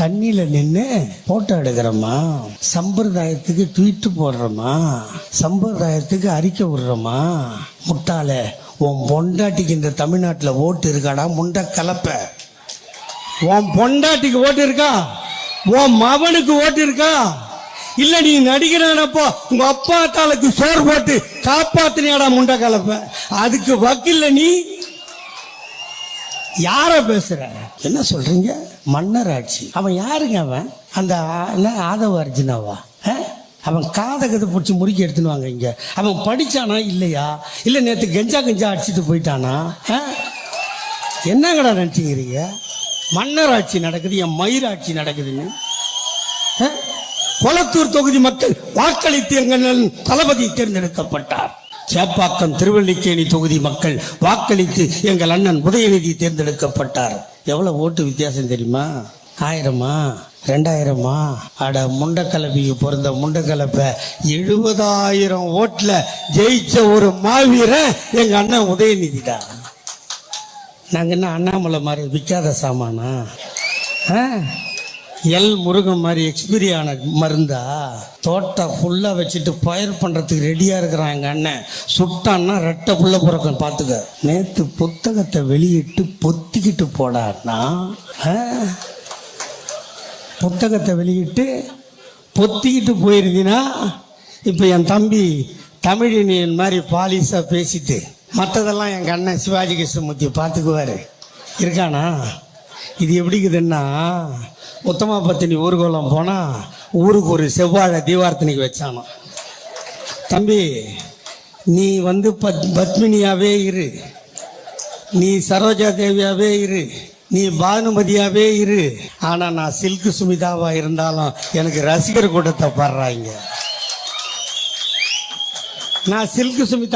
தண்ணியில நின்று போட்டோ எடுக்கிறோமா, சம்பிரதாயத்துக்கு ட்வீட் போடுறோமா, சம்பிரதாயத்துக்கு அறிக்கை விடுறோமா? முட்டாளே, உன் பொண்டாட்டிக்கு இந்த தமிழ்நாட்டில் ஓட்டு இருக்காடா? முண்டை கலப்ப. உன் பொண்டாட்டிக்கு ஓட்டு இருக்கா? உன் மகனுக்கு ஓட்டு இருக்கா? இல்ல நீ நடிகரானப்போ உங்க அப்பா தாளுக்கு சோறு போட்டு காப்பாத்தினியாடா முண்டை கலப்ப? அதுக்கு வக்கில்ல நீ யார பேசுற? என்ன சொல்றீங்க? மன்னர் ஆட்சி. அவன் யாருங்க? அவன் அந்த ஆதவ அர்ஜுனாவா? அவன் காதகத்தை பிடிச்சி முறுக்கி எடுத்துன்னு வாங்க. இங்க அவன் படிச்சானா இல்லையா? இல்ல நேற்று கெஞ்சா அடிச்சுட்டு போயிட்டானா? என்னங்கடா நினைச்சுக்கிறீங்க? மன்னர் ஆட்சி நடக்குது, என் மயிராட்சி நடக்குதுன்னு. கொளத்தூர் தொகுதி மக்கள் வாக்களித்து எங்கள் தளபதி தேர்ந்தெடுக்கப்பட்டார். சேப்பாக்கம் திருவல்லிக்கேணி தொகுதி மக்கள் வாக்களித்து எங்கள் அண்ணன் உதயநிதி தேர்ந்தெடுக்கப்பட்டார். எவ்வளவு ஓட்டு வித்தியாசம் தெரியுமா? 1000 2000? அட முண்டக்கலப்பிக்கு பிறந்த முண்டக்கலப்ப 70,000 ஓட்டுல ஜெயிச்ச ஒரு மாவீரன் எங்க அண்ணன் உதயநிதிடா. நாங்க என்ன அண்ணாமலை மாதிரி விற்காத சாமானா? எல் முருகன் மாதிரி எக்ஸ்பீரியான மருந்தா? தோட்டம் ஃபுல்லா வச்சுட்டு பயிர் பண்றதுக்கு ரெடியா இருக்கிறான் எங்க அண்ணன். சுட்டான்னா ரெட்டை புள்ள பிறக்கும் பார்த்துக்க. நேத்து புத்தகத்தை வெளியிட்டு பொத்திக்கிட்டு போடான்னா, புத்தகத்தை வெளியிட்டு பொத்திக்கிட்டு போயிருந்தீங்கன்னா இப்ப என் தம்பி தமிழினியன் மாதிரி பாலிசா பேசிட்டு மற்றதெல்லாம் எங்க அண்ணன் சிவாஜி கிருஷ்ணமூர்த்தி பார்த்துக்குவாரு. இருக்கானா? இது எப்படிக்குதுன்னா, உத்தமா பத்தினி ஊர்கோலம் போனா ஊருக்கு ஒரு செவ்வாழை தீவார்த்தனைக்கு வச்சானோ. தம்பி, நீ பத்மினியாவே இரு, நீ சரோஜா தேவியாவே இரு, நீ பானுமதியாவே இரு. ஆனா நான் சில்கு சுமிதாவா இருந்தாலும் எனக்கு ரசிகர் கூட்டத்தை பாடுறாங்க. நான் சில்கு சுமிதா